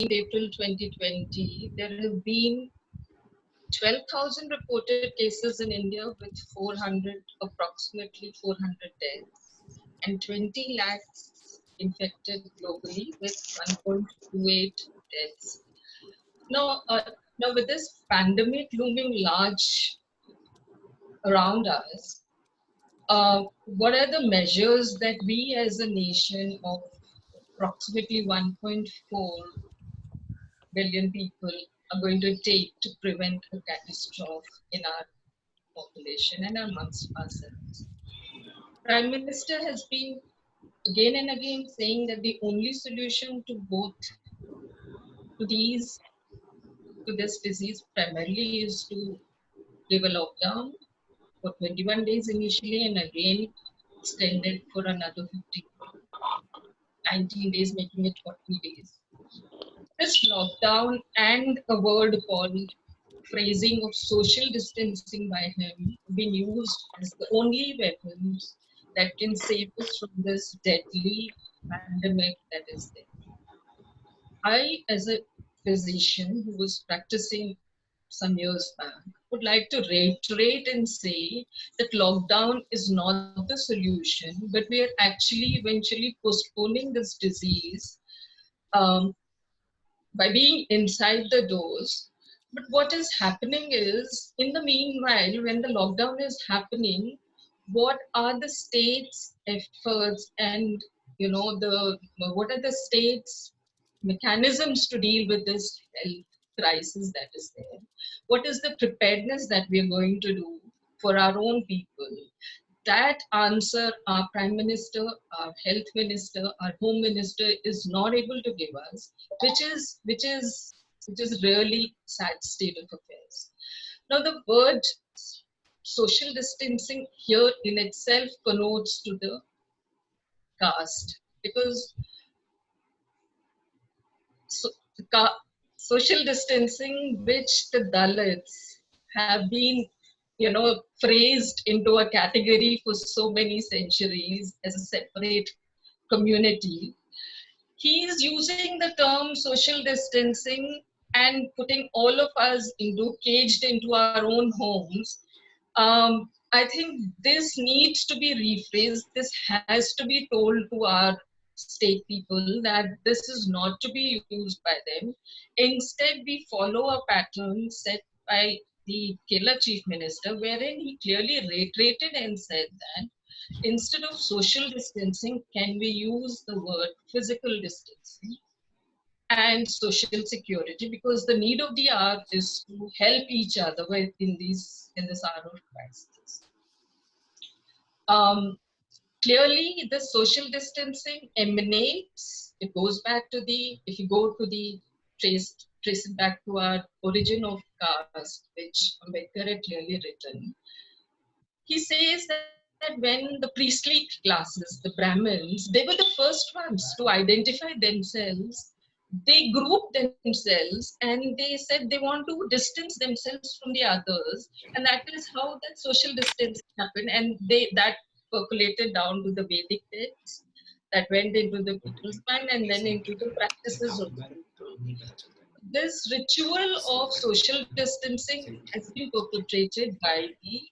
April 2020, there have been 12,000 reported cases in India with approximately 400 deaths, and 20 lakhs infected globally with 1.28 deaths. Now, now with this pandemic looming large around us, what are the measures that we as a nation of approximately 1.4 billion people are going to take to prevent a catastrophe in our population and amongst ourselves? Prime Minister has been again and again saying that the only solution to both to these to this disease primarily is to give a lockdown for 21 days initially and again extended for another 19 days, making it 40 days. This lockdown and a word called phrasing of social distancing by him been used as the only weapons that can save us from this deadly pandemic that is there. I, as a physician who was practicing some years back, would like to reiterate and say that lockdown is not the solution, but we are actually eventually postponing this disease um, by being inside the doors. But what is happening is, in the meanwhile, when the lockdown is happening, what are the state's efforts and what are the state's mechanisms to deal with this health crisis that is there? What is the preparedness that we are going to do for our own people? That answer our prime minister, our health minister, our home minister is not able to give us, which is really sad state of affairs. Now the word social distancing here in itself connotes to the caste, because so, social distancing, which the Dalits have been, phrased into a category for so many centuries as a separate community. He is using the term social distancing and putting all of us caged into our own homes. I think this needs to be rephrased. This has to be told to our state people that this is not to be used by them. Instead, we follow a pattern set by the Kerala Chief Minister, wherein he clearly reiterated and said that instead of social distancing, can we use the word physical distancing and social security, because the need of the hour is to help each other in this hour of crisis. Clearly, the social distancing emanates. It goes back to if you go to trace it back to our origin of caste, which Ambedkar had clearly written. He says that when the priestly classes, the Brahmins, they were the first ones to identify themselves. They grouped themselves and they said they want to distance themselves from the others, and that is how that social distance happened. And that percolated down to the Vedic texts that went into the people's mind and then into the practices of the people. This ritual of social distancing has been perpetrated by the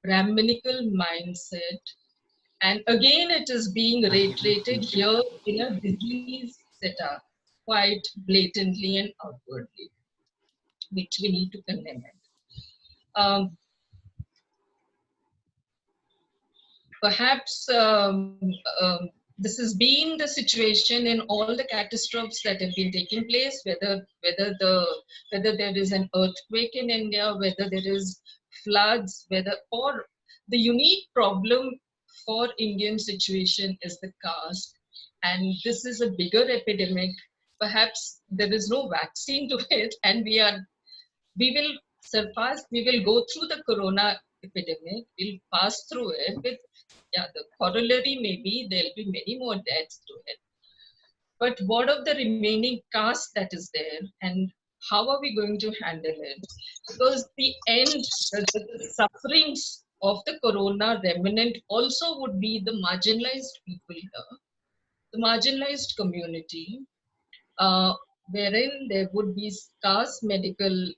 Brahminical mindset. And again, it is being reiterated here in a disease setup quite blatantly and outwardly, which we need to condemn it. Perhaps this has been the situation in all the catastrophes that have been taking place, whether there is an earthquake in India, whether there is floods, or the unique problem for Indian situation is the caste, and this is a bigger epidemic. Perhaps there is no vaccine to it, and we will go through the corona epidemic, we'll pass through it with, the corollary may be there'll be many more deaths to it. But what of the remaining caste that is there, and how are we going to handle it? Because the sufferings of the corona remnant also would be the marginalized people here, the marginalized community, wherein there would be scarce medical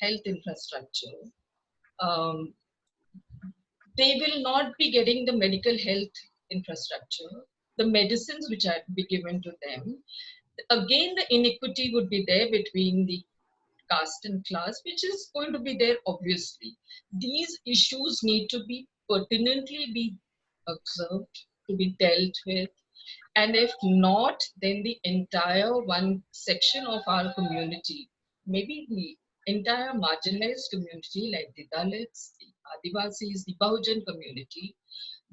health infrastructure. Um, they will not be getting the medical health infrastructure, the medicines which are to be given to them. Again, the inequity would be there between the caste and class, which is going to be there obviously. These issues need to be pertinently be observed, to be dealt with, and if not, then the entire one section of our community, maybe the entire marginalized community like the Dalits, the Adivasis, the Bahujan community,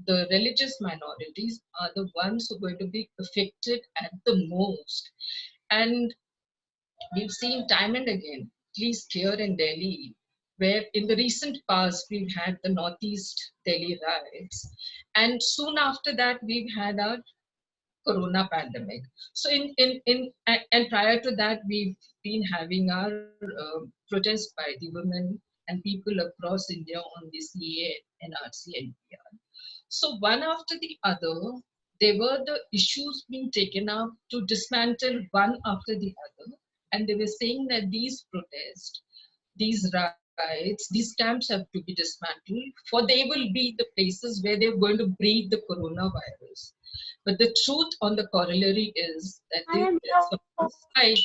the religious minorities are the ones who are going to be affected at the most. And we've seen time and again, at least here in Delhi, where in the recent past we've had the Northeast Delhi riots, and soon after that we've had our corona pandemic. So and prior to that, we've been having our protests by the women and people across India on the CA, NRC, and PR. So one after the other, there were the issues being taken up to dismantle one after the other, and they were saying that these protests, these riots, these camps have to be dismantled, for they will be the places where they're going to breed the coronavirus. But the truth on the corollary is that this, hi,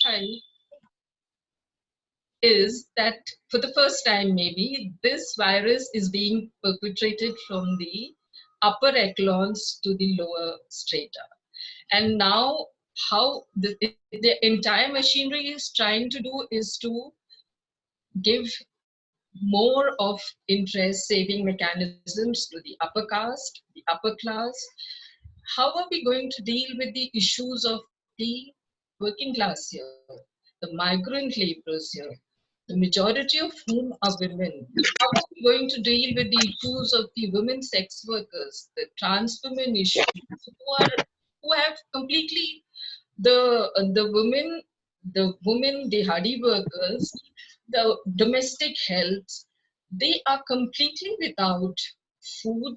is that for the first time, maybe this virus is being perpetrated from the upper echelons to the lower strata. And now, how the entire machinery is trying to do is to give more of interest saving mechanisms to the upper caste, the upper class. How are we going to deal with the issues of the working class here, the migrant laborers here, the majority of whom are women? How are we going to deal with the issues of the women sex workers, the trans women issues, who have completely the women, the hardy workers, the domestic health, they are completely without food,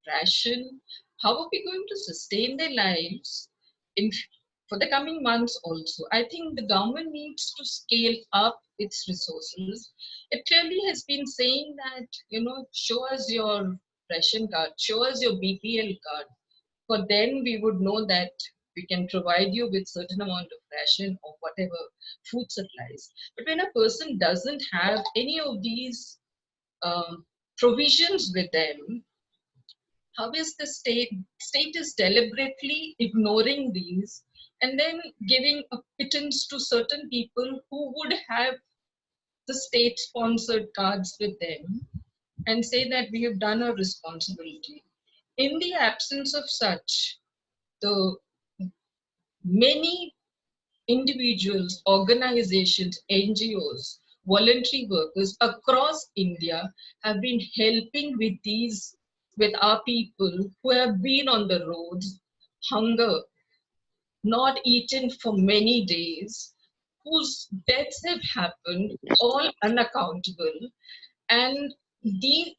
ration. How are we going to sustain their lives in for the coming months also? I think the government needs to scale up its resources. It clearly has been saying that, show us your ration card, show us your BPL card. For then we would know that we can provide you with certain amount of ration or whatever food supplies. But when a person doesn't have any of these um, provisions with them, how is the state is deliberately ignoring these and then giving a pittance to certain people who would have the state sponsored cards with them and say that we have done our responsibility. In the absence of such, the many individuals, organizations, NGOs, voluntary workers across India have been helping with our people who have been on the roads, hunger, not eaten for many days, whose deaths have happened, all unaccountable. And the,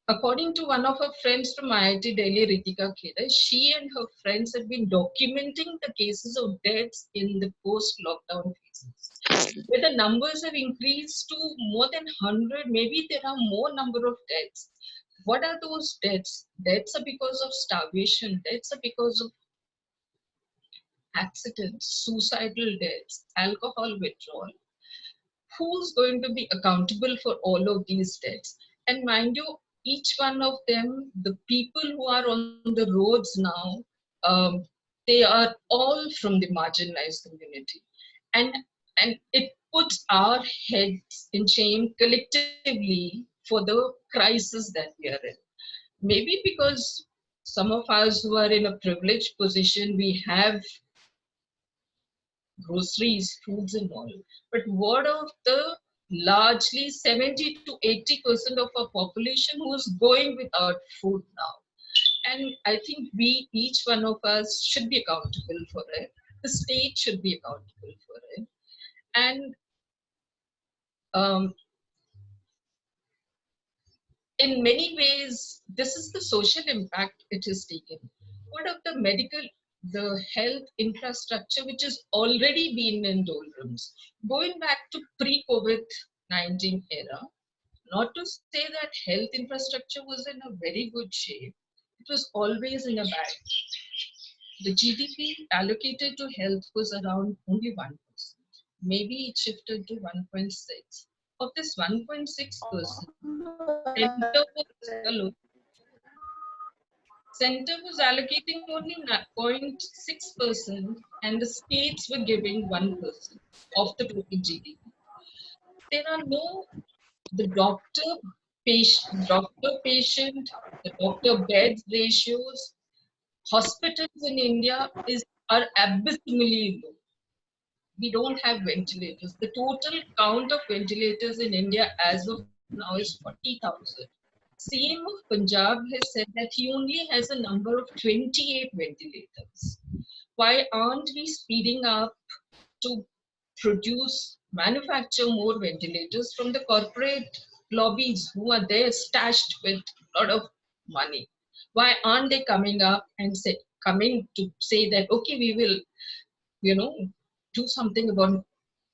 according to one of her friends from IIT Delhi, Ritika Kheda, she and her friends have been documenting the cases of deaths in the post-lockdown phases, where the numbers have increased to more than 100, maybe there are more number of deaths. What are those deaths? Deaths are because of starvation, deaths are because of accidents, suicidal deaths, alcohol withdrawal. Who's going to be accountable for all of these deaths? And mind you, each one of them, the people who are on the roads now, um, they are all from the marginalized community. And, and it puts our heads in shame collectively for the crisis that we are in. Maybe because some of us who are in a privileged position, we have groceries, foods, and all. But what of the largely 70 to 80% of our population who is going without food now? And I think each one of us, should be accountable for it. The state should be accountable for it. And um, in many ways, this is the social impact it has taken. What of the medical? the health infrastructure which has already been in doldrums. Going back to pre-COVID-19 era, not to say that health infrastructure was in a very good shape, it was always in a bad. The GDP allocated to health was around only 1%. Maybe it shifted to 1.6. Of this 1.6%, center was, hello, center was allocating only 0.6% and the states were giving 1% of the total GDP. There are no the doctor patient, the doctor beds ratios, hospitals in India is are abysmally low. We don't have ventilators. The total count of ventilators in India as of now is 40,000. CM of Punjab has said that he only has a number of 28 ventilators. Why aren't we speeding up to manufacture more ventilators from the corporate lobbies who are there stashed with a lot of money? Why aren't they coming to say that, okay, we will, you know, do something about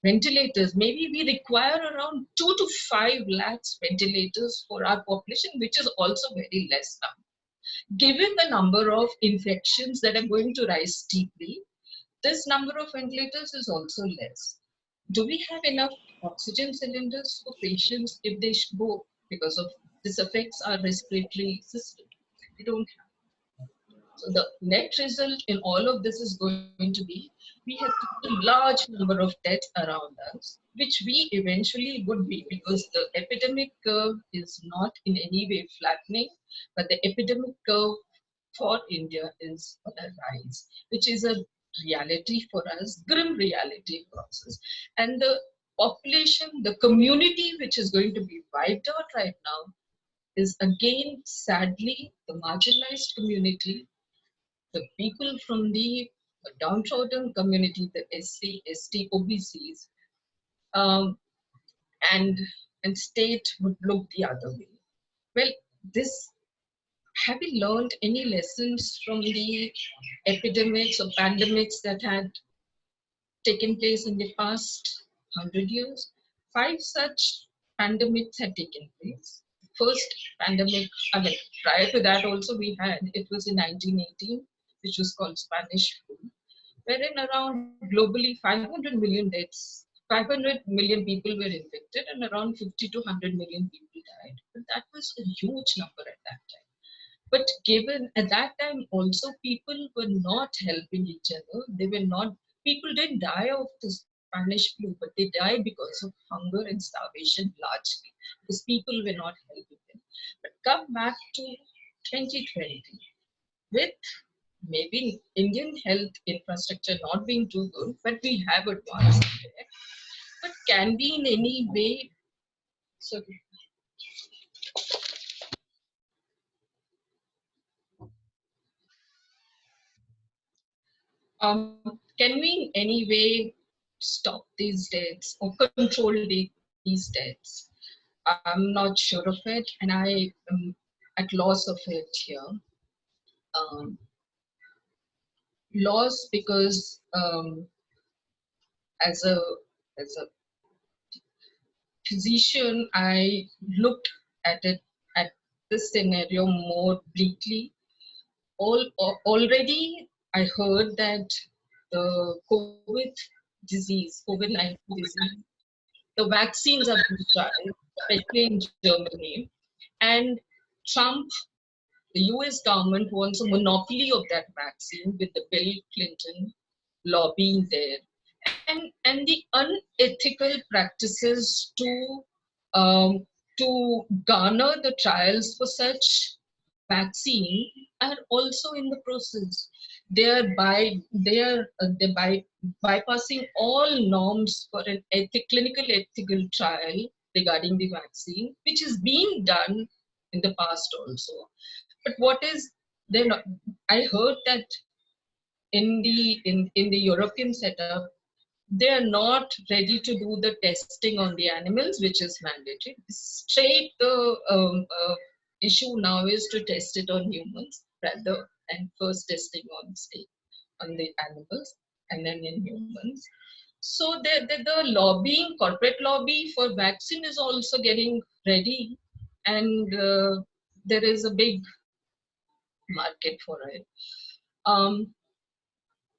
ventilators? Maybe we require around 2 to 5 lakhs ventilators for our population, which is also very less now. Given the number of infections that are going to rise steeply, this number of ventilators is also less. Do we have enough oxygen cylinders for patients if they go, because of this affects our respiratory system? We don't have. So the net result in all of this is going to be we have a large number of deaths around us, which we eventually would be, because the epidemic curve is not in any way flattening, but the epidemic curve for India is on a rise, which is a reality for us, grim reality for us. And the population, the community which is going to be wiped out right now is again, sadly, the marginalized community, the people from the downtrodden community, the SC, ST, OBCs, um, and and state would look the other way. Well, this have we learned any lessons from the epidemics or pandemics that had taken place in the past 100 years? Five such pandemics had taken place. The first pandemic, I mean, prior to that also we had, it was in 1918, which was called Spanish flu, wherein around globally 500 million deaths, 500 million people were infected and around 50 to 100 million people died. But that was a huge number at that time. But given at that time also people were not helping each other. They were not, people didn't die of the Spanish flu, but they died because of hunger and starvation largely, because people were not helping them. But come back to 2020, with maybe Indian health infrastructure not being too good, but we have advanced there. But can we in any way, so can we in any way stop these deaths or control these deaths? I'm not sure of it, and I am at loss of it here. Um, Loss because as a as a physician, I looked at it at this scenario more bleakly. Already, I heard that the COVID disease, COVID-19 disease, the vaccines are being tried, especially in Germany, and Trump, the US government wants a monopoly of that vaccine with the Bill Clinton lobbying there. And the unethical practices um, to garner the trials for such vaccine are also in the process. They are bypassing all norms for an clinical ethical trial regarding the vaccine, which is being done in the past also. But what is they're not, I heard that in the European setup, they are not ready to do the testing on the animals, which is mandatory. Straight the issue now is to test it on humans rather, and first testing on state on the animals and then in humans. So the lobbying, corporate lobby for vaccine is also getting ready, and there is a big market for it. Um,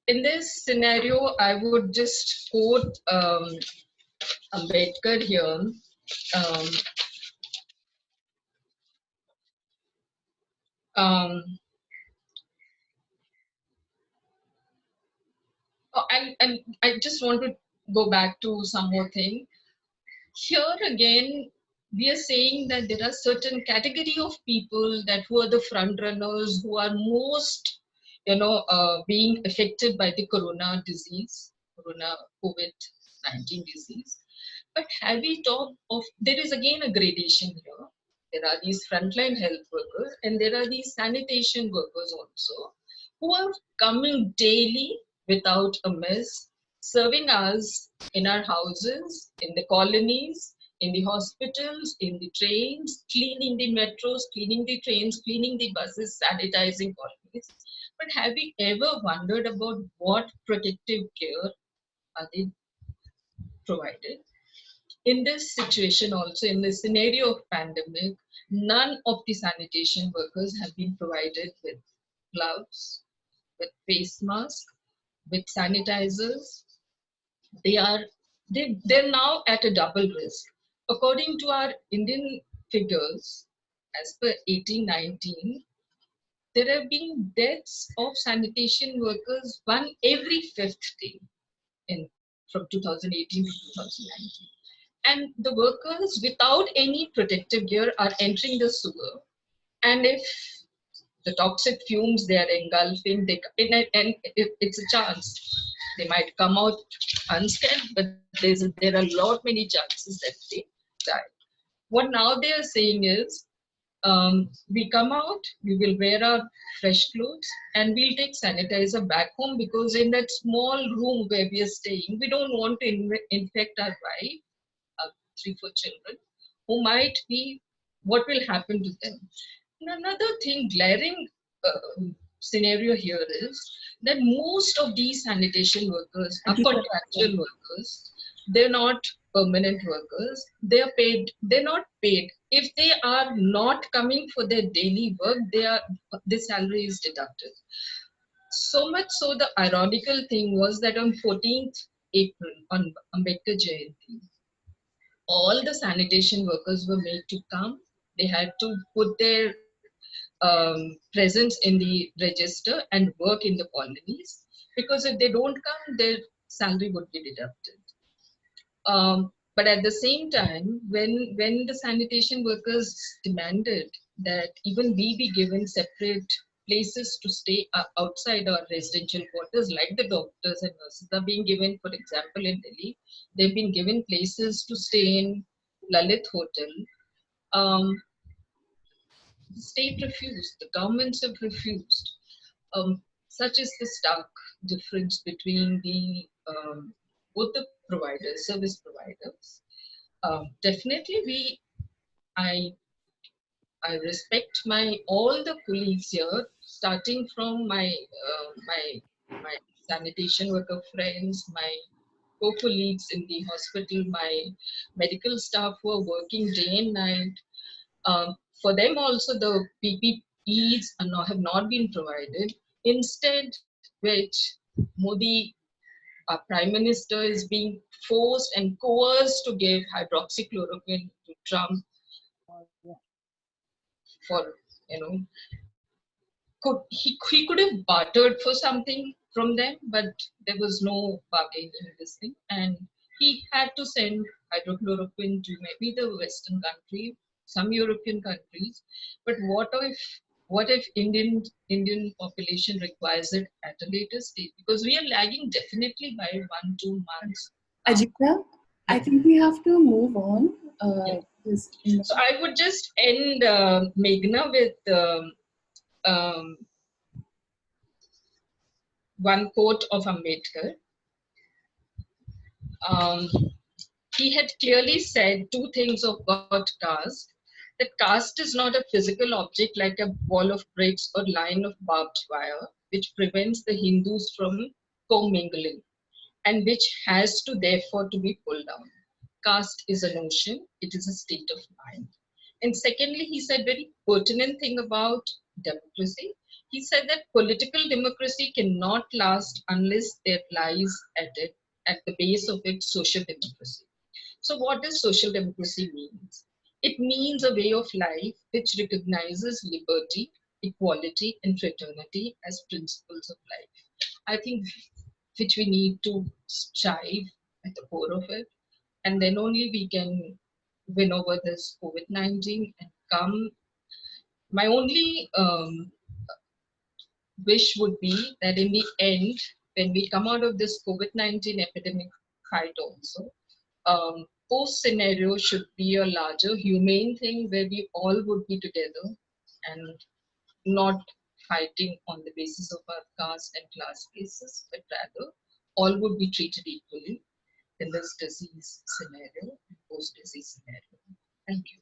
in this scenario, I would just quote Ambedkar here. Um, um, and I just want to go back to some more thing. Here again, we are saying that there are certain category of people that who are the front runners, who are most, being affected by the corona disease, corona COVID-19 disease. But have we talked of, there is again a gradation here. There are these frontline health workers and there are these sanitation workers also who are coming daily without a miss, serving us in our houses, in the colonies, in the hospitals, in the trains, cleaning the metros, cleaning the trains, cleaning the buses, sanitizing colonies. But have we ever wondered about what protective care are they provided? In this situation also, in the scenario of pandemic, none of the sanitation workers have been provided with gloves, with face masks, with sanitizers. They are they're now at a double risk. According to our Indian figures, as per 1819, there have been deaths of sanitation workers one every fifth day in from 2018 to 2019. And the workers without any protective gear are entering the sewer. And if the toxic fumes they are engulfing, and it's a chance they might come out unscathed, but there are a lot many chances that they die. What now they are saying is, we come out, we will wear our fresh clothes, and we'll take sanitizer back home because in that small room where we are staying, we don't want to infect our wife, 3, 4 children, who might be, what will happen to them? And another thing, glaring scenario here is that most of these sanitation workers are contractual workers. They're not permanent workers. They're paid. They're not paid. If they are not coming for their daily work, the salary is deducted. So much so, the ironical thing was that on 14th April, on Ambedkar Jayanti, all the sanitation workers were made to come. They had to put their presence in the register and work in the colonies, because if they don't come, their salary would be deducted. But at the same time, when the sanitation workers demanded that even we be given separate places to stay outside our residential quarters, like the doctors and nurses are being given, for example, in Delhi, they've been given places to stay in Lalit Hotel. Um, the state refused, the governments have refused. Such is the stark difference between the both the providers, service providers. Definitely, I, I respect my all the colleagues here, starting from my sanitation worker friends, my co-colleagues in the hospital, my medical staff who are working day and night. For them also, the PPEs have not been provided. Instead, which Modi, our Prime Minister, is being forced and coerced to give hydroxychloroquine to Trump for, you know, he could have bartered for something from them, but there was no bargain in this thing, and he had to send hydrochloroquine to maybe the Western country, some European countries. But what if Indian population requires it at a later stage? Because we are lagging definitely by 1-2 months. Ajita, I Yeah. think we have to move on. Yeah. This, So I would just end, Meghna, with um, one quote of Ambedkar. Um, he had clearly said two things about caste: that caste is not a physical object like a wall of bricks or line of barbed wire which prevents the Hindus from commingling and which has to therefore to be pulled down. Caste is a notion, it is a state of mind. And secondly, he said very pertinent thing about democracy. He said that political democracy cannot last unless there lies at the base of it social democracy. So what does social democracy means? It means a way of life which recognizes liberty, equality, and fraternity as principles of life. I think which we need to strive at the core of it, and then only we can win over this COVID-19 and come. My only wish would be that in the end, when we come out of this COVID-19 epidemic fight also, post scenario should be a larger humane thing where we all would be together and not fighting on the basis of our caste and class basis, but rather all would be treated equally in this disease scenario, post disease scenario. Thank you.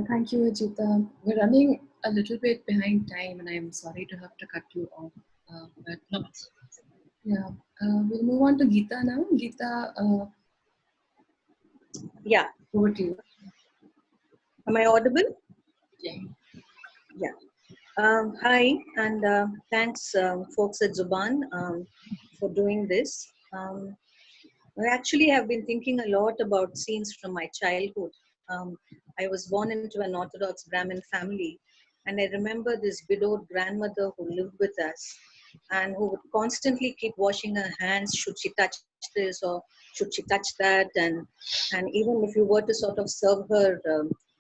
Thank you, Ajita. We're running a little bit behind time, and I'm sorry to have to cut you off. But No, yeah, we'll move on to Geetha now. Geetha, Yeah. over to you. Am I audible? yeah. Yeah. Hi, and thanks, folks at Zuban, for doing this. I actually have been thinking a lot about scenes from my childhood. I was born into an Orthodox Brahmin family, and I remember this widowed grandmother who lived with us and who would constantly keep washing her hands should she touch this or should she touch that. And even if you were to sort of serve her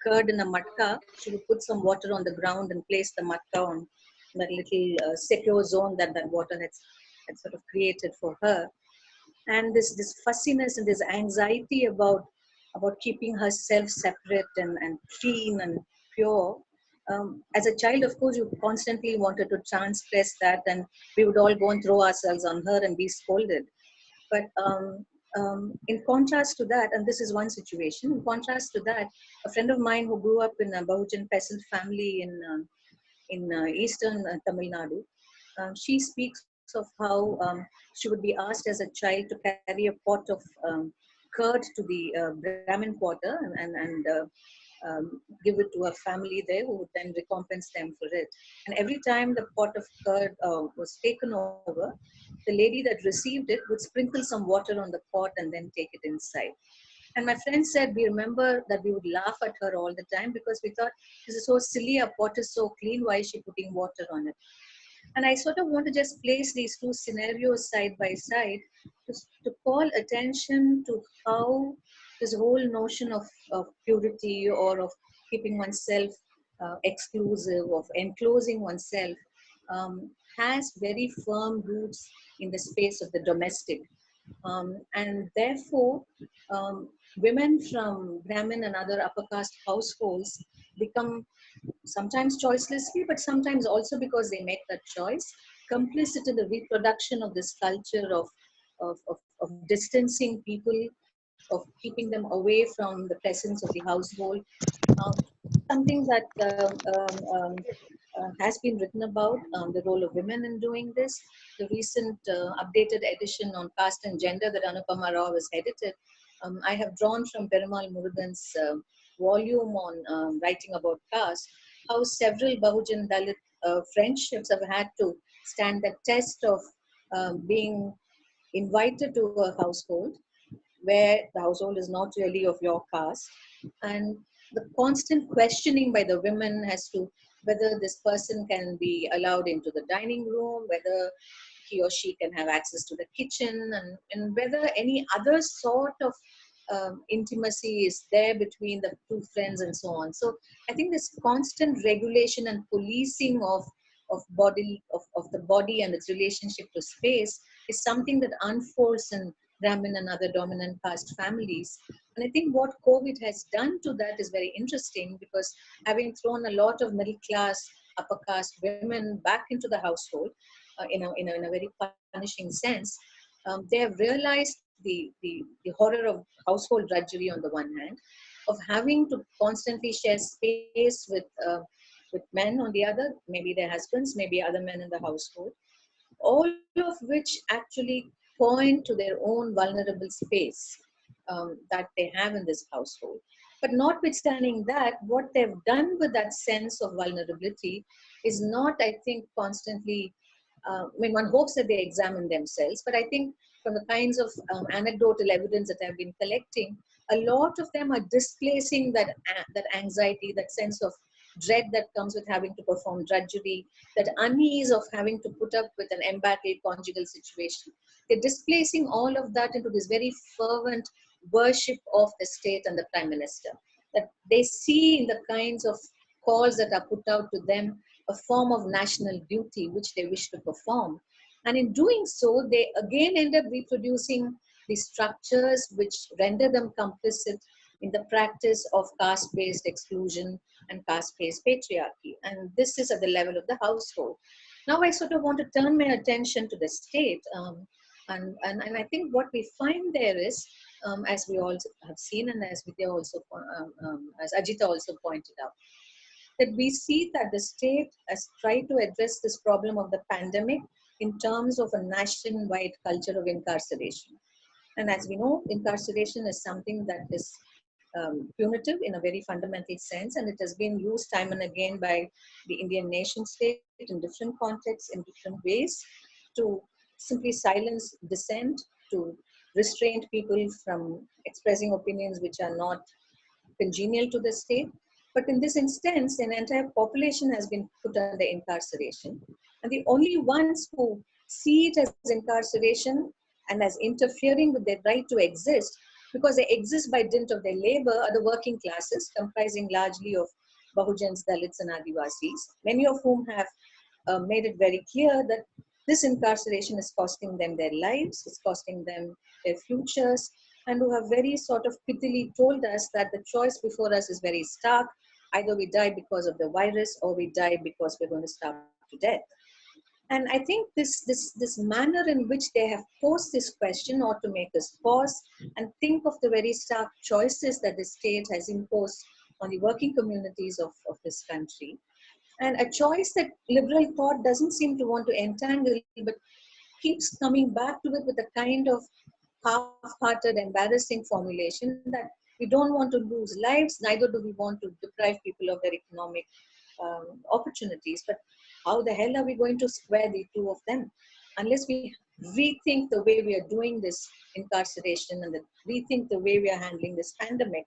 curd in a matka, she would put some water on the ground and place the matka on that little secure zone that that water had sort of created for her. And this fussiness and this anxiety about keeping herself separate and clean and pure. As a child, of course, you constantly wanted to transgress that, and we would all go and throw ourselves on her and be scolded. But in contrast to that, and this is one situation, in contrast to that, a friend of mine who grew up in a Bahujan peasant family in eastern Tamil Nadu, she speaks of how she would be asked as a child to carry a pot of curd to the Brahmin quarter and give it to a family there who would then recompense them for it. And every time the pot of curd was taken over, the lady that received it would sprinkle some water on the pot and then take it inside. And my friend said, we remember that we would laugh at her all the time because we thought, this is so silly, a pot is so clean, why is she putting water on it? And I sort of want to just place these two scenarios side by side to call attention to how this whole notion of purity or of keeping oneself exclusive, of enclosing oneself, has very firm roots in the space of the domestic. And therefore, women from Brahmin and other upper caste households become sometimes choicelessly, but sometimes also because they make that choice, complicit in the reproduction of this culture of distancing people, of keeping them away from the presence of the household. Um, Something that has been written about the role of women in doing this. The recent updated edition on caste and gender that Anupama Rao has edited, I have drawn from Perumal Murugan's volume on writing about caste, how several Bahujan Dalit friendships have had to stand the test of being invited to a household where the household is not really of your caste, and the constant questioning by the women as to whether this person can be allowed into the dining room, whether he or she can have access to the kitchen, and whether any other sort of intimacy is there between the two friends and so on. So I think this constant regulation and policing of the body and its relationship to space is something that unfolds in Brahmin and other dominant caste families. And I think what COVID has done to that is very interesting, because having thrown a lot of middle class, upper caste women back into the household in a very punishing sense, they have realized the horror of household drudgery on the one hand, of having to constantly share space with with men on the other, maybe their husbands, maybe other men in the household, all of which actually point to their own vulnerable space that they have in this household. But notwithstanding that, what they've done with that sense of vulnerability is not, I think, constantly. I mean, one hopes that they examine themselves, but I think from the kinds of anecdotal evidence that I've been collecting, a lot of them are displacing that anxiety, that sense of dread that comes with having to perform drudgery, that unease of having to put up with an embattled conjugal situation. They're displacing all of that into this very fervent worship of the state and the prime minister. That they see in the kinds of calls that are put out to them a form of national duty which they wish to perform. And in doing so, they again end up reproducing the structures which render them complicit in the practice of caste based exclusion and caste based patriarchy. And this is at the level of the household. Now, I sort of want to turn my attention to the state. And I think what we find there is, as we all have seen, and as Vidya also, as Ajita also pointed out, that we see that the state has tried to address this problem of the pandemic in terms of a nationwide culture of incarceration. And as we know, incarceration is something that is punitive in a very fundamental sense, and it has been used time and again by the Indian nation state in different contexts, in different ways, to simply silence dissent, to restrain people from expressing opinions which are not congenial to the state. But in this instance, an entire population has been put under incarceration. And the only ones who see it as incarceration and as interfering with their right to exist, because they exist by dint of their labor, are the working classes, comprising largely of Bahujans, Dalits, and Adivasis, many of whom have made it very clear that this incarceration is costing them their lives, it's costing them their futures, and who have very sort of prettily told us that the choice before us is very stark. Either we die because of the virus or we die because we're going to starve to death. And I think this manner in which they have posed this question ought to make us pause and think of the very stark choices that the state has imposed on the working communities of this country. And a choice that liberal thought doesn't seem to want to entangle, but keeps coming back to it with a kind of half-hearted, embarrassing formulation that we don't want to lose lives, neither do we want to deprive people of their economic opportunities. But how the hell are we going to square the two of them? Unless we rethink the way we are doing this incarceration and rethink the way we are handling this pandemic.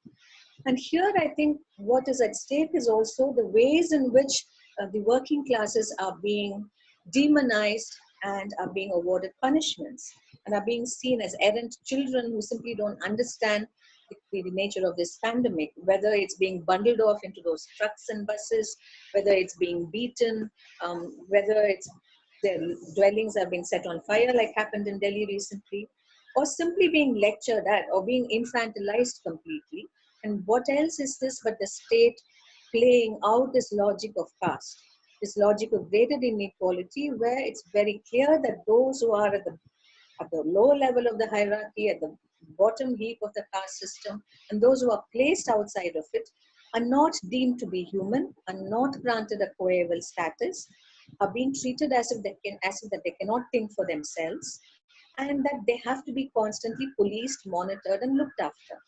And here I think what is at stake is also the ways in which the working classes are being demonized and are being awarded punishments and are being seen as errant children who simply don't understand the nature of this pandemic, whether it's being bundled off into those trucks and buses, whether it's being beaten, whether it's their dwellings have been set on fire like happened in Delhi recently, or simply being lectured at or being infantilized completely. And what else is this but the state playing out this logic of caste, this logic of graded inequality, where it's very clear that those who are at the lower level of the hierarchy, at the bottom heap of the caste system, and those who are placed outside of it, are not deemed to be human, are not granted a coeval status, are being treated as if that they cannot think for themselves, and that they have to be constantly policed, monitored, and looked after.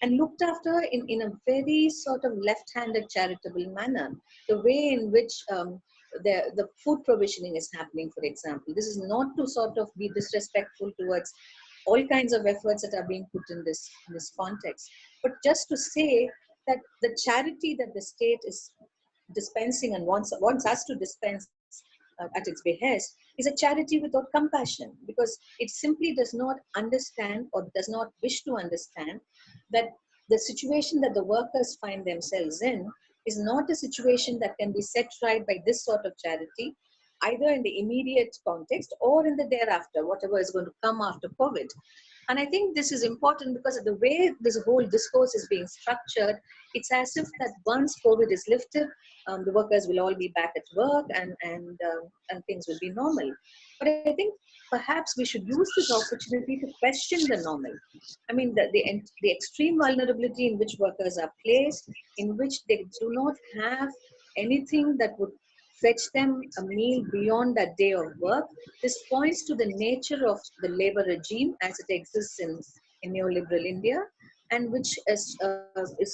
And looked after in a very sort of left-handed charitable manner. The way in which the food provisioning is happening, for example. This is not to sort of be disrespectful towards all kinds of efforts that are being put in this context, but just to say that the charity that the state is dispensing and wants us to dispense at its behest is a charity without compassion, because it simply does not understand or does not wish to understand that the situation that the workers find themselves in is not a situation that can be set right by this sort of charity, either in the immediate context or in the thereafter, whatever is going to come after COVID. And I think this is important because of the way this whole discourse is being structured. It's as if that once COVID is lifted, the workers will all be back at work and things will be normal. But I think perhaps we should use this opportunity to question the normal. I mean, the extreme vulnerability in which workers are placed, in which they do not have anything that would fetch them a meal beyond that day of work. This points to the nature of the labor regime as it exists in neoliberal India, and which is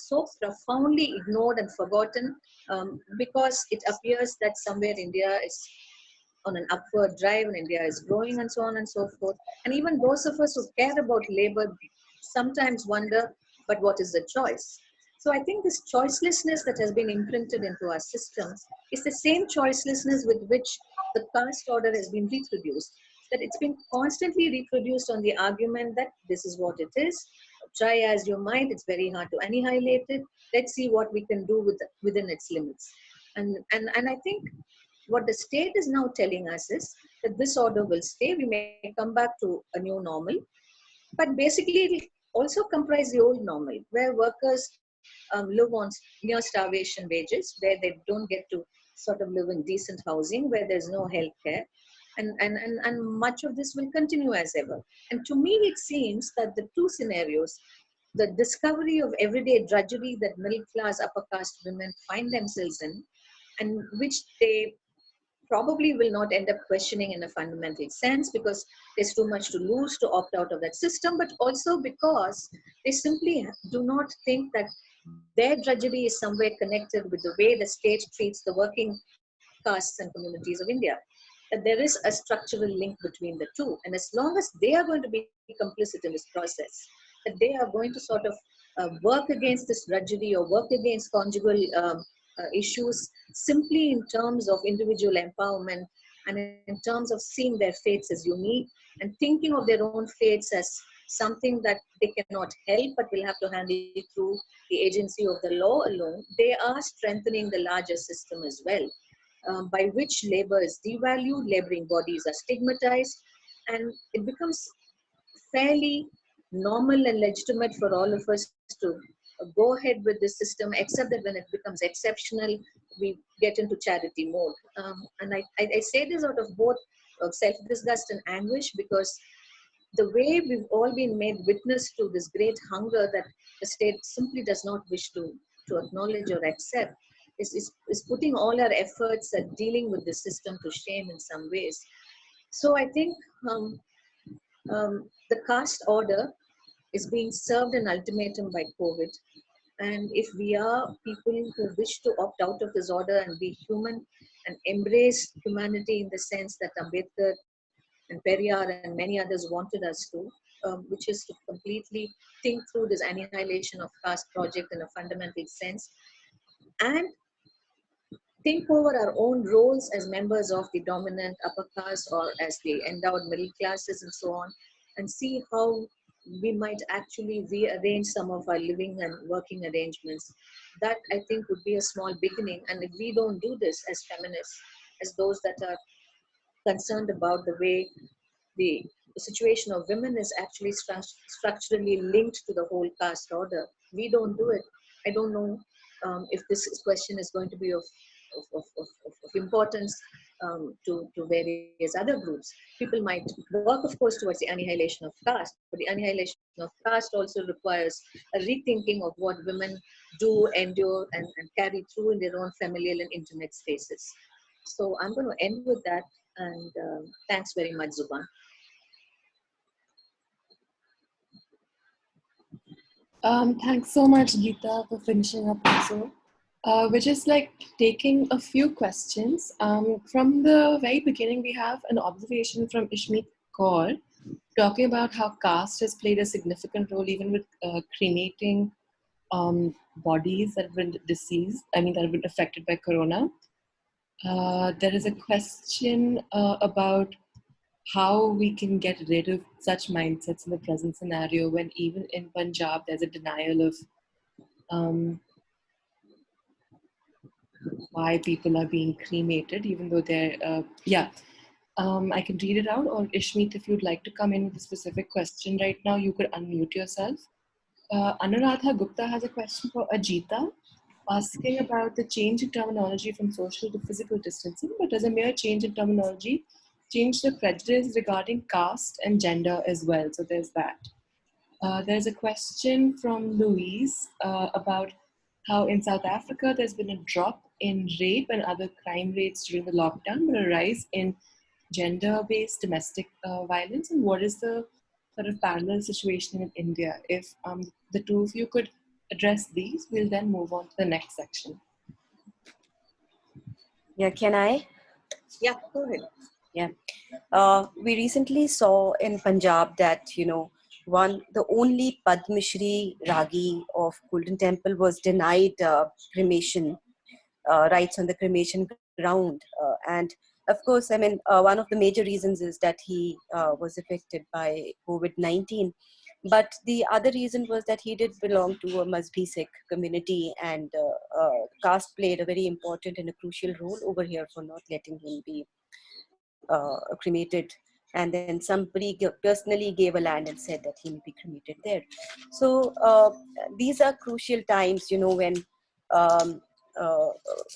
so profoundly ignored and forgotten, because it appears that somewhere India is on an upward drive and India is growing and so on and so forth. And even those of us who care about labor sometimes wonder, but what is the choice? So I think this choicelessness that has been imprinted into our systems is the same choicelessness with which the caste order has been reproduced. That it's been constantly reproduced on the argument that this is what it is. Try as you might, it's very hard to annihilate it. Let's see what we can do within its limits. And I think what the state is now telling us is that this order will stay. We may come back to a new normal, but basically it will also comprise the old normal, where workers live on near starvation wages, where they don't get to sort of live in decent housing, where there's no health care. And much of this will continue as ever. And to me, it seems that the two scenarios, the discovery of everyday drudgery that middle class, upper caste women find themselves in, and which they probably will not end up questioning in a fundamental sense because there's too much to lose to opt out of that system, but also because they simply do not think that their drudgery is somewhere connected with the way the state treats the working castes and communities of India. That there is a structural link between the two. And as long as they are going to be complicit in this process, that they are going to sort of work against this drudgery or work against conjugal issues simply in terms of individual empowerment and in terms of seeing their fates as unique and thinking of their own fates as something that they cannot help but will have to handle through the agency of the law alone, they are strengthening the larger system as well, by which labor is devalued, laboring bodies are stigmatized, and it becomes fairly normal and legitimate for all of us to go ahead with this system, except that when it becomes exceptional, we get into charity mode. And I say this out of both self-disgust and anguish, because the way we've all been made witness to this great hunger that the state simply does not wish to acknowledge or accept is putting all our efforts at dealing with the system to shame in some ways. So I think the caste order is being served an ultimatum by COVID. And if we are people who wish to opt out of this order and be human and embrace humanity in the sense that Ambedkar and Periyar and many others wanted us to, which is to completely think through this annihilation of caste project in a fundamental sense, and think over our own roles as members of the dominant upper caste or as the endowed middle classes and so on, and see how we might actually rearrange some of our living and working arrangements. That I think would be a small beginning. And if we don't do this as feminists, as those that are concerned about the way the situation of women is actually structurally linked to the whole caste order, we don't do it. I don't know if this question is going to be of importance to various other groups. People might work, of course, towards the annihilation of caste, but the annihilation of caste also requires a rethinking of what women do, endure, and carry through in their own familial and intimate spaces. So I'm going to end with that, and thanks very much, Zuban. Thanks so much, Geetha, for finishing up also. We're just like taking a few questions. From the very beginning, we have an observation from Ishmeet Kaur talking about how caste has played a significant role even with cremating bodies that have been deceased, that have been affected by corona. There is a question about how we can get rid of such mindsets in the present scenario when even in Punjab there's a denial of why people are being cremated, even though they're, I can read it out, or Ishmeet, if you'd like to come in with a specific question right now, you could unmute yourself. Anuradha Gupta has a question for Ajita, asking about the change in terminology from social to physical distancing, but does a mere change in terminology change the prejudice regarding caste and gender as well? So there's that. There's a question from Louise about how in South Africa there's been a drop in rape and other crime rates during the lockdown, but a rise in gender-based domestic violence, and what is the sort of parallel situation in India? If the two of you could address these, we'll then move on to the next section. Yeah, can I? Yeah, go ahead. Yeah. We recently saw in Punjab that, the only Padma Shri Ragi of Golden Temple was denied cremation, rights on the cremation ground. And of course, I mean, one of the major reasons is that he was affected by COVID-19. But the other reason was that he did belong to a Mazbi Sikh community, and caste played a very important and a crucial role over here for not letting him be cremated. And then somebody personally gave a land and said that he may be cremated there. So these are crucial times, when um,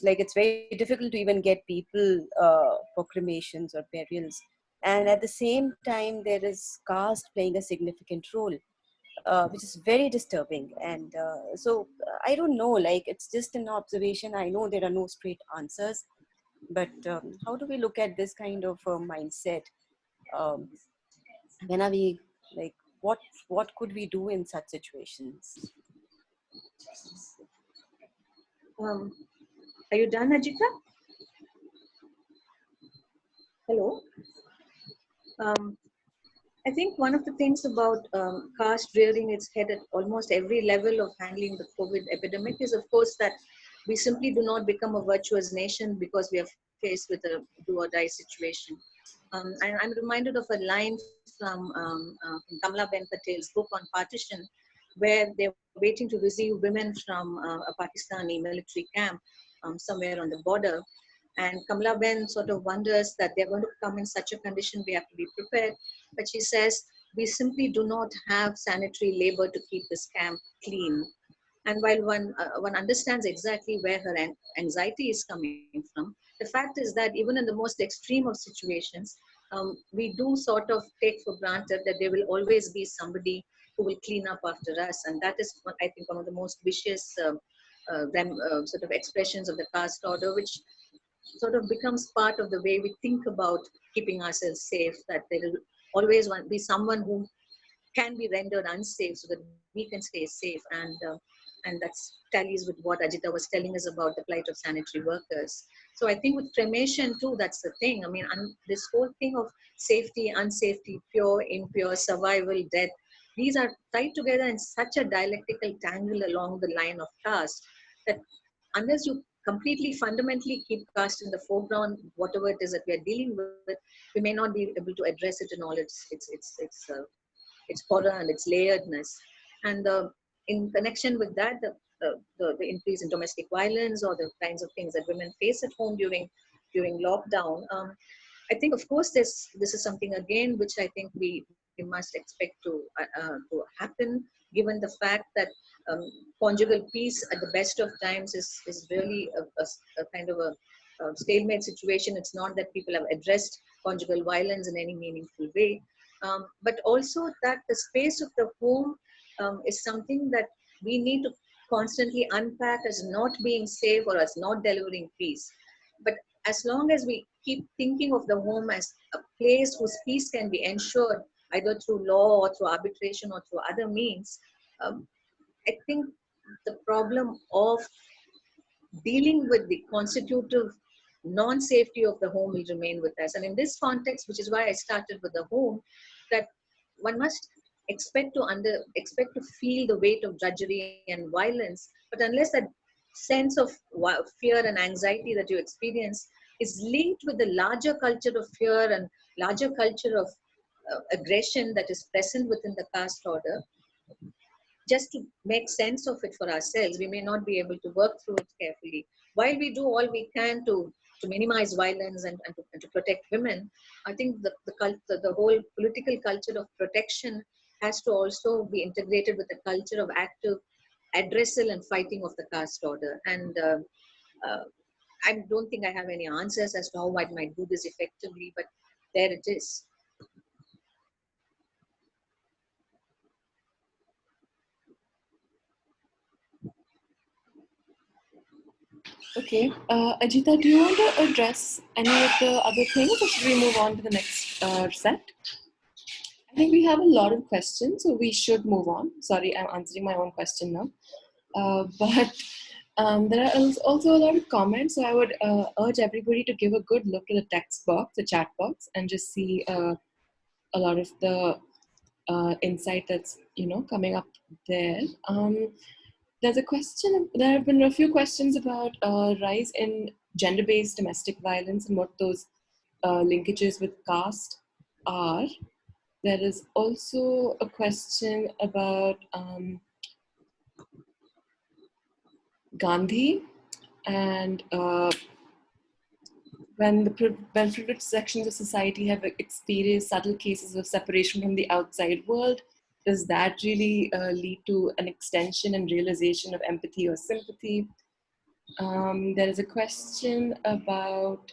like it's very difficult to even get people for cremations or burials. And at the same time, there is caste playing a significant role, which is very disturbing. And so I don't know, like it's just an observation. I know there are no straight answers, but how do we look at this kind of mindset? Um, when are we, like, what could we do in such situations? Um, are you done, Ajita? Hello. Um, I think one of the things about caste rearing its head at almost every level of handling the COVID epidemic is, of course, that we simply do not become a virtuous nation because we are faced with a do or die situation. And I'm reminded of a line from Kamla Ben Patel's book on partition, where they're waiting to receive women from a Pakistani military camp somewhere on the border. And Kamla Ben sort of wonders that they're going to come in such a condition, we have to be prepared. But she says, we simply do not have sanitary labor to keep this camp clean. And while one understands exactly where her anxiety is coming from, the fact is that even in the most extreme of situations, we do sort of take for granted that there will always be somebody who will clean up after us. And that is, I think, one of the most vicious sort of expressions of the caste order, which sort of becomes part of the way we think about keeping ourselves safe, that there will always be someone who can be rendered unsafe so that we can stay safe. And that's tallies with what Ajita was telling us about the plight of sanitary workers. So I think with cremation too, that's the thing. I mean, this whole thing of safety, unsafety, pure, impure, survival, death, these are tied together in such a dialectical tangle along the line of caste that unless you completely fundamentally keep caste in the foreground, whatever it is that we are dealing with, we may not be able to address it in all its horror and its layeredness. And in connection with that, the increase in domestic violence or the kinds of things that women face at home during lockdown, I think, of course, this is something again which I think we must expect to happen, given the fact that um, conjugal peace at the best of times is really a kind of a stalemate situation. It's not that people have addressed conjugal violence in any meaningful way, but also that the space of the home is something that we need to constantly unpack as not being safe or as not delivering peace. But as long as we keep thinking of the home as a place whose peace can be ensured either through law or through arbitration or through other means, I think the problem of dealing with the constitutive non-safety of the home will remain with us. And in this context, which is why I started with the home, that one must expect to feel the weight of drudgery and violence, but unless that sense of fear and anxiety that you experience is linked with the larger culture of fear and larger culture of aggression that is present within the caste order, just to make sense of it for ourselves, we may not be able to work through it carefully. While we do all we can to minimize violence and to protect women, I think the whole political culture of protection has to also be integrated with the culture of active addressal and fighting of the caste order. And uh, I don't think I have any answers as to how I might do this effectively, but there it is. Okay. Ajita, do you want to address any of the other things, or should we move on to the next set? I think we have a lot of questions, so we should move on. Sorry, I'm answering my own question now. But there are also a lot of comments, so I would urge everybody to give a good look to the text box, the chat box, and just see a lot of the insight that's coming up there. There's a question. There have been a few questions about rise in gender-based domestic violence and what those linkages with caste are. There is also a question about Gandhi and when privileged sections of society have experienced subtle cases of separation from the outside world, does that really lead to an extension and realization of empathy or sympathy? There is a question about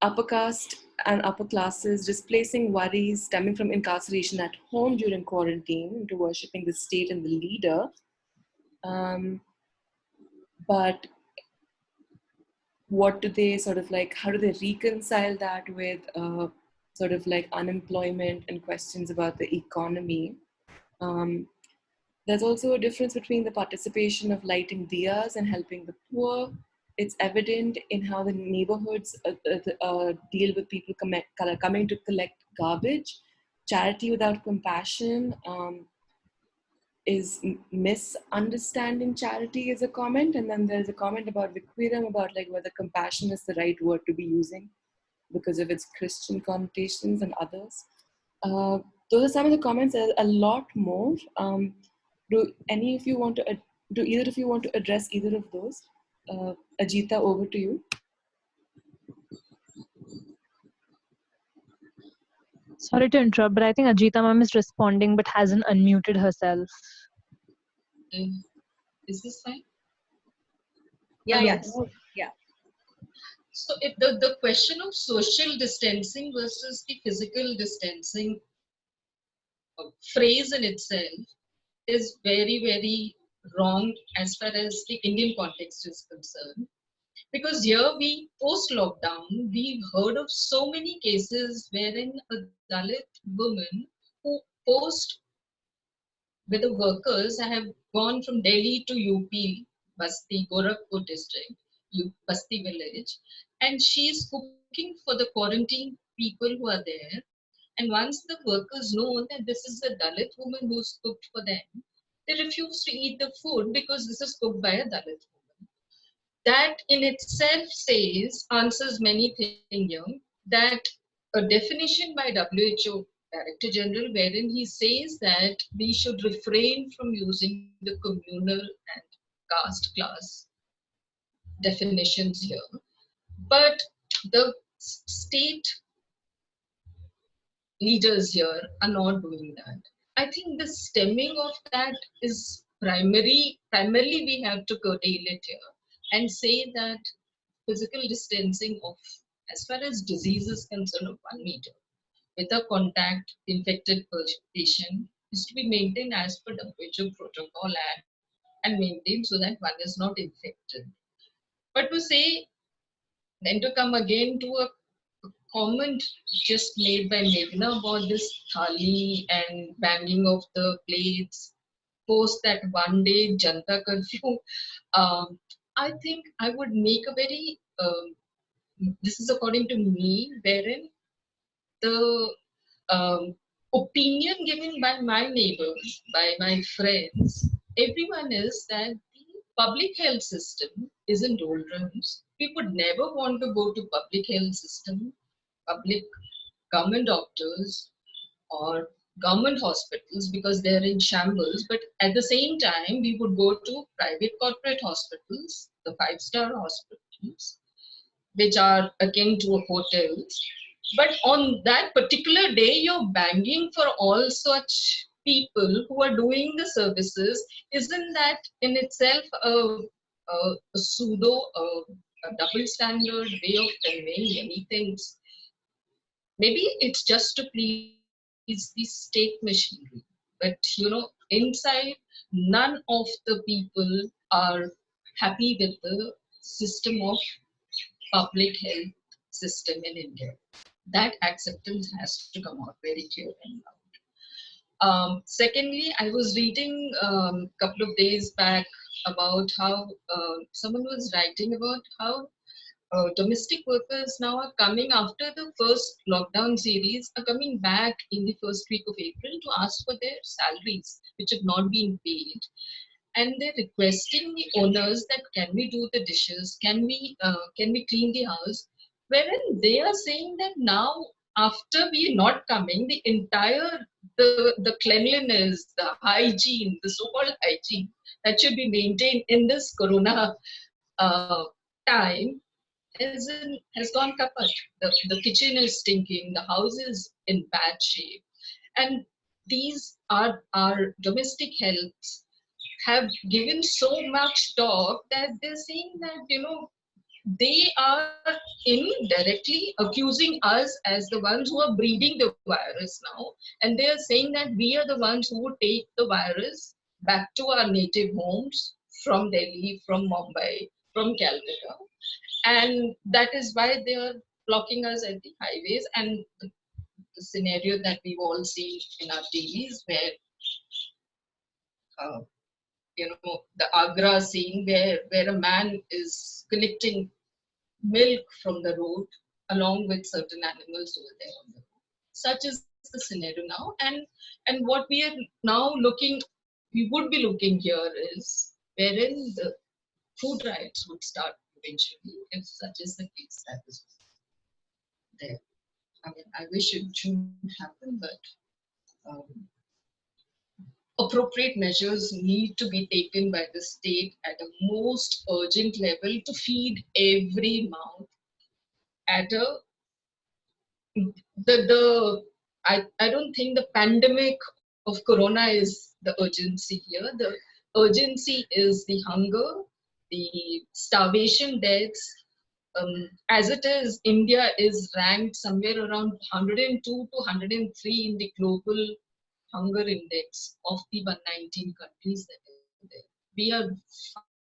upper caste and upper classes displacing worries stemming from incarceration at home during quarantine into worshipping the state and the leader. But what do they sort of like, how do they reconcile that with sort of like unemployment and questions about the economy? There's also a difference between the participation of lighting diyas and helping the poor. It's evident in how the neighborhoods deal with people coming to collect garbage. Charity without compassion is misunderstanding charity is a comment, and then there's a comment about Vikram about like whether compassion is the right word to be using because of its Christian connotations and others. Those are some of the comments. There's a lot more. Do any of you want to? Do either of you want to address either of those? Ajita, over to you. Sorry to interrupt, but I think Ajita ma'am is responding but hasn't unmuted herself. Is this fine? Yeah, Yes. Yeah. So if the question of social distancing versus the physical distancing phrase in itself is very, very wrong as far as the Indian context is concerned. Because here we, post-lockdown, we've heard of so many cases wherein a Dalit woman who post with the workers have gone from Delhi to UP, Basti, Gorakhpur district, Basti village, and she's cooking for the quarantine people who are there. And once the workers know that this is a Dalit woman who's cooked for them, they refuse to eat the food because this is cooked by a Dalit woman. That in itself answers many things here. That a definition by WHO Director General, wherein he says that we should refrain from using the communal and caste class definitions here. But the state leaders here are not doing that. I think the stemming of that is primarily we have to curtail it here and say that physical distancing of, as far as disease is concerned, of 1 meter with a contact infected patient is to be maintained as per WHO protocol and maintained so that one is not infected. But to say, then to come again to a comment just made by Meghna about this thali and banging of the plates post that 1 day Janta curfew, I think I would make a very, this is according to me, wherein the opinion given by my neighbors, by my friends, everyone is that the public health system is in doldrums. We would never want to go to public health system, public government doctors or government hospitals because they're in shambles. But at the same time, we would go to private corporate hospitals, the five-star hospitals, which are akin to hotels. But on that particular day, you're banging for all such people who are doing the services. Isn't that in itself a pseudo, a double standard way of conveying many things? Maybe it's just to please the state machinery, but inside, none of the people are happy with the system of public health system in India. That acceptance has to come out very clear and loud. Secondly, I was reading a couple of days back about how someone was writing about how domestic workers now are coming after the first lockdown series, are coming back in the first week of April to ask for their salaries, which have not been paid. And they're requesting the owners that can we do the dishes, can we clean the house, wherein they are saying that now after we are not coming, the entire the cleanliness, the hygiene, the so-called hygiene that should be maintained in this corona uh, time has gone kaput. The kitchen is stinking, the house is in bad shape, and these are our domestic health have given so much talk that they're saying that they are indirectly accusing us as the ones who are breeding the virus now, and they are saying that we are the ones who would take the virus back to our native homes from Delhi, from Mumbai, from Calcutta, and that is why they are blocking us at the highways. And the scenario that we've all seen in our TVs where uh, the Agra scene where a man is collecting milk from the road along with certain animals over there on the road. Such is the scenario now, and what we are now we would be looking here is wherein the food riots would start eventually, if such is the case that is there. I mean, I wish it shouldn't happen, but um, appropriate measures need to be taken by the state at a most urgent level to feed every mouth at a I don't think the pandemic of corona is the urgency here. The urgency is the hunger, the starvation deaths. As it is, India is ranked somewhere around 102 to 103 in the global hunger index of the 119 countries that are there. We are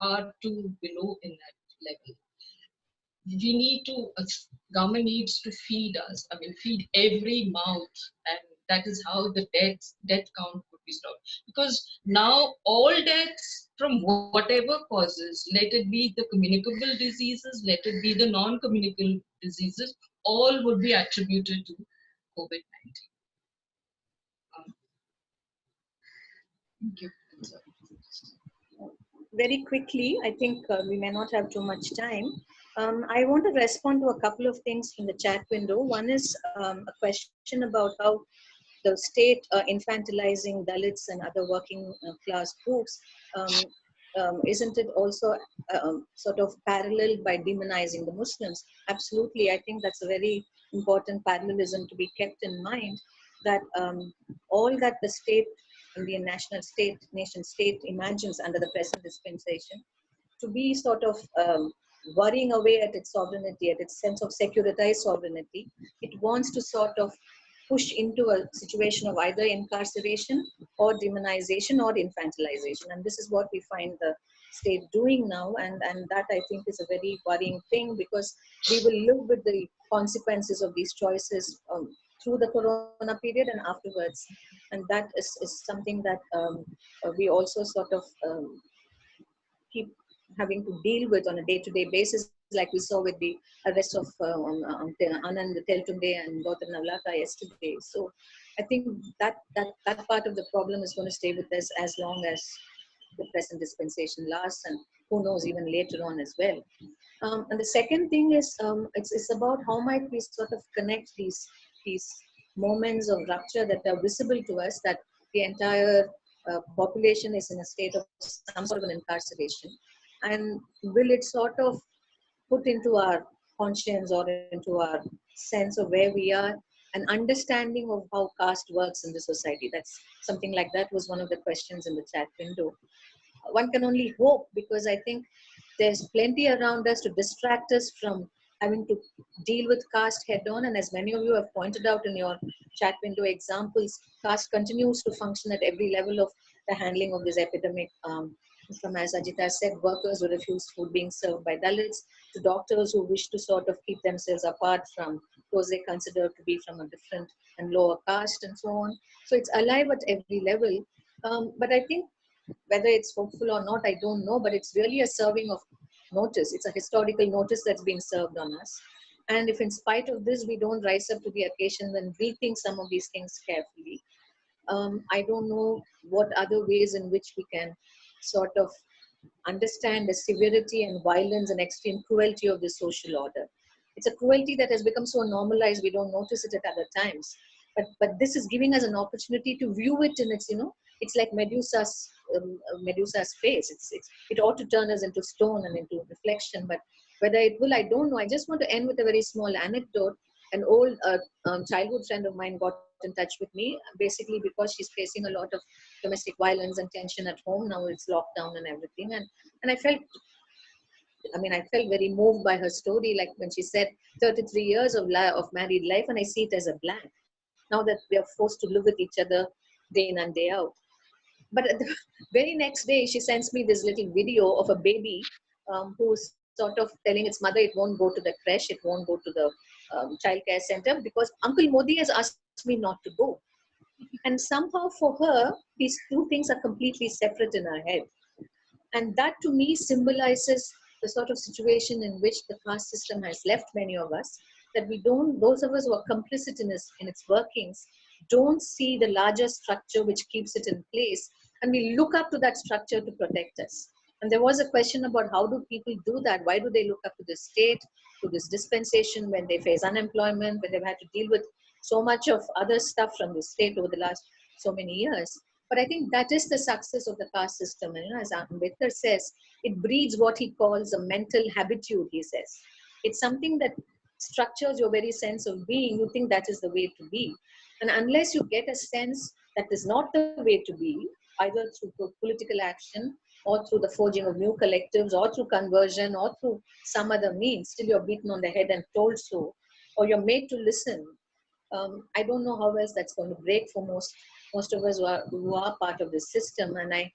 far too below in that level. We need to government needs to feed us, I mean feed every mouth, and that is how the death count could be stopped, because now all deaths from whatever causes, let it be the communicable diseases, let it be the non-communicable diseases, all would be attributed to COVID-19. um, thank you. Very quickly, I think we may not have too much time. I want to respond to a couple of things from the chat window. One is a question about how the state infantilizing Dalits and other working class groups, isn't it also sort of parallel by demonizing the Muslims? Absolutely, I think that's a very important parallelism to be kept in mind, that all that the state, Indian national state, nation state imagines under the present dispensation to be sort of worrying away at its sovereignty, at its sense of securitized sovereignty. It wants to sort of push into a situation of either incarceration or demonization or infantilization. And this is what we find the state doing now. And that I think is a very worrying thing, because we will live with the consequences of these choices through the corona period and afterwards. And that is something that we also sort of keep having to deal with on a day-to-day basis, like we saw with the arrest of Anand Teltunde and Gautam Navlata yesterday. So I think that part of the problem is going to stay with us as long as the present dispensation lasts, and who knows, even later on as well. And the second thing is it's about how might we sort of connect these moments of rupture that are visible to us, that the entire population is in a state of some sort of an incarceration, and will it sort of put into our conscience or into our sense of where we are an understanding of how caste works in the society? That's something like that was one of the questions in the chat window. One can only hope, because I think there's plenty around us to distract us from having to deal with caste head on. And as many of you have pointed out in your chat window examples, caste continues to function at every level of the handling of this epidemic from, as Ajita said, workers who refuse food being served by Dalits, to doctors who wish to sort of keep themselves apart from those they consider to be from a different and lower caste, and so on. So it's alive at every level. But I think whether it's hopeful or not, I don't know, but it's really a serving of notice. It's a historical notice that's being served on us. And if in spite of this, we don't rise up to the occasion and rethink some of these things carefully, I don't know what other ways in which we can sort of understand the severity and violence and extreme cruelty of the social order. It's a cruelty that has become so normalized we don't notice it at other times. But this is giving us an opportunity to view it in its, it's like Medusa's face. It ought to turn us into stone and into reflection. But whether it will, I don't know. I just want to end with a very small anecdote. An old childhood friend of mine got in touch with me, basically because she's facing a lot of domestic violence and tension at home. Now it's lockdown and everything. And I felt very moved by her story, like when she said 33 years of married life, and I see it as a blank. Now that we are forced to live with each other day in and day out. But at the very next day, she sends me this little video of a baby who's sort of telling its mother it won't go to the creche, it won't go to the child care center because Uncle Modi has asked me not to go. And somehow for her, these two things are completely separate in her head. And that to me symbolizes the sort of situation in which the caste system has left many of us, that we don't, those of us who are complicit in its workings, don't see the larger structure which keeps it in place. And we look up to that structure to protect us. And there was a question about how do people do that? Why do they look up to the state, to this dispensation when they face unemployment, when they've had to deal with so much of other stuff from the state over the last so many years? But I think that is the success of the caste system. And as Ambedkar says, it breeds what he calls a mental habitude, he says. It's something that structures your very sense of being. You think that is the way to be. And unless you get a sense that is not the way to be, either through political action or through the forging of new collectives or through conversion or through some other means, till you're beaten on the head and told so, or you're made to listen, I don't know how else that's going to break for most of us who are part of this system. And I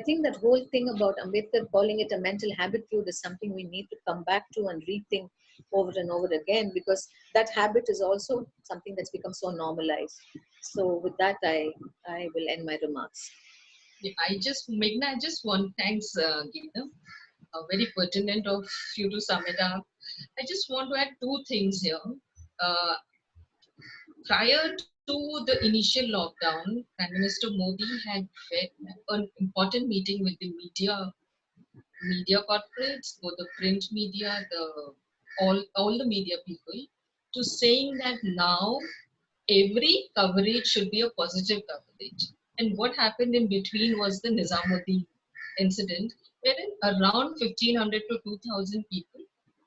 think that whole thing about Ambedkar calling it a mental habitude is something we need to come back to and rethink over and over again, because that habit is also something that's become so normalized. So with that, I will end my remarks. Yeah, Meghna, I just want, thanks, Geetha. Very pertinent of you to sum it up. I just want to add two things here. Uh, Prior to the initial lockdown, Prime Minister Modi had an important meeting with the media corporates, both the print media, all the media people, to saying that now every coverage should be a positive coverage. And what happened in between was the Nizamuddin incident, wherein around 1,500 to 2,000 people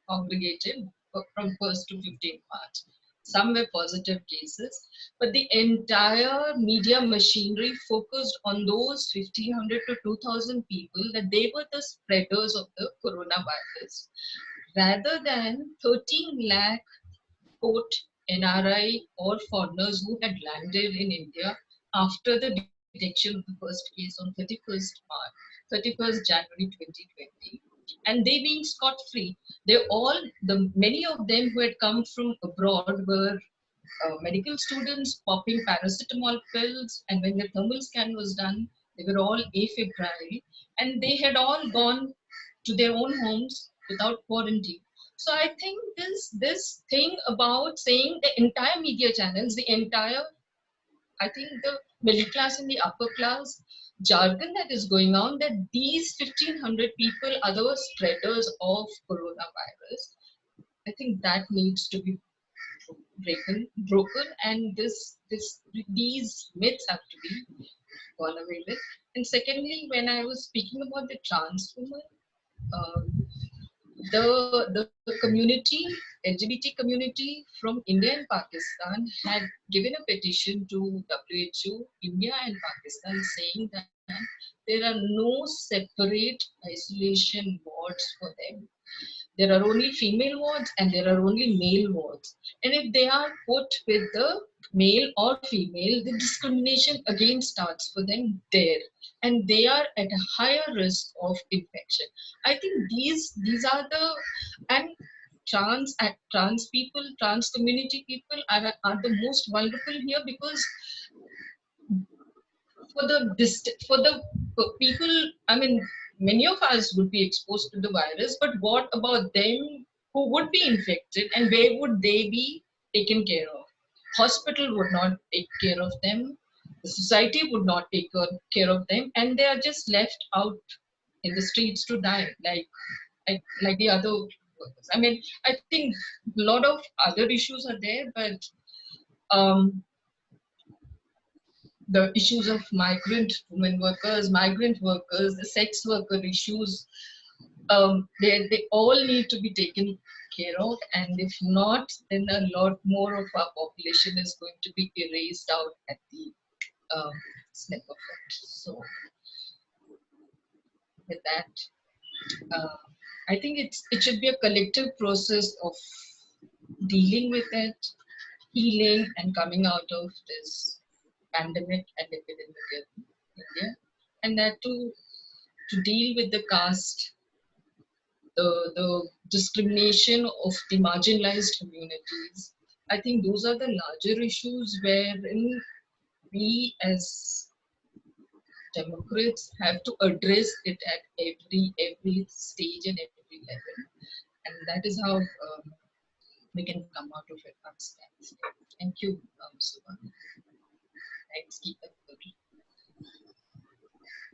congregated from 1st to 15th March. Some were positive cases, but the entire media machinery focused on those 1,500 to 2,000 people, that they were the spreaders of the coronavirus, rather than 13 lakh quote NRI or foreigners who had landed in India after the detection of the first case on 31st January 2020, and they being scot free. Many of them who had come from abroad were medical students popping paracetamol pills, and when the thermal scan was done, they were all afebrile, and they had all gone to their own homes without quarantine. So I think this thing about saying the entire media channels, I think the middle class and the upper class jargon that is going on, that these 1,500 people are the spreaders of coronavirus, I think that needs to be broken, and these myths have to be gone away with. And secondly, when I was speaking about the trans woman, the community, LGBT community from India and Pakistan had given a petition to WHO, India and Pakistan, saying that there are no separate isolation wards for them. There are only female wards and there are only male wards. And if they are put with the male or female, the discrimination again starts for them there, and they are at a higher risk of infection. I think these are the, and trans people, trans community people are the most vulnerable here, because for the people, I mean, many of us would be exposed to the virus, but what about them who would be infected, and where would they be taken care of? Hospital would not take care of them, the society would not take care of them, and they are just left out in the streets to die, like the other workers. I mean, I think a lot of other issues are there, but um, the issues of migrant women workers, migrant workers, the sex worker issues, they all need to be taken care of. And if not, then a lot more of our population is going to be erased out at the um, snip of it. So, with that, uh, I think it should be a collective process of dealing with it, healing, and coming out of this pandemic and epidemic in India, and that to deal with the caste, the discrimination of the marginalized communities. I think those are the larger issues wherein we as Democrats have to address it at every stage and every level, and that is how we can come out of it once that's. Thank you, Suban. Thanks, Geetha.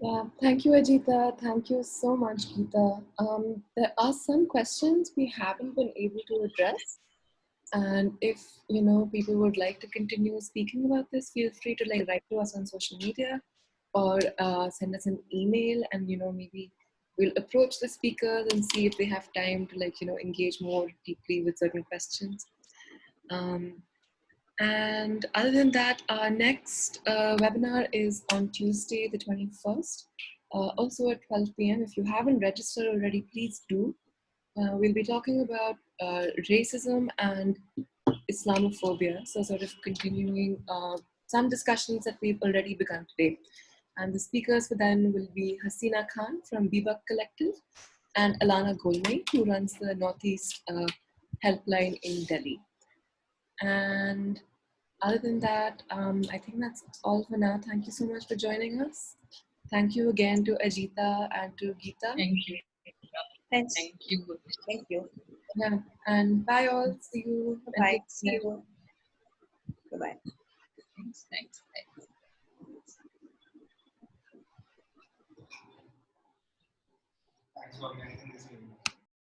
Yeah, thank you, Ajita. Thank you so much, Geetha. There are some questions we haven't been able to address. And if people would like to continue speaking about this, feel free to write to us on social media or send us an email, and maybe we'll approach the speakers and see if they have time to engage more deeply with certain questions. And other than that, our next webinar is on Tuesday, the 21st, also at 12 p.m. If you haven't registered already, please do. We'll be talking about racism and Islamophobia, so sort of continuing some discussions that we've already begun today. And the speakers for then will be Hasina Khan from Bibak Collective and Alana Golmay, who runs the Northeast Helpline in Delhi. And other than that, I think that's all for now. Thank you so much for joining us. Thank you again to Ajita and to Geetha. Thank you. Thanks. Thank you. Thank you. Yeah, and bye all. See you. Bye. See you. Bye-bye. Thanks. Thanks for organizing.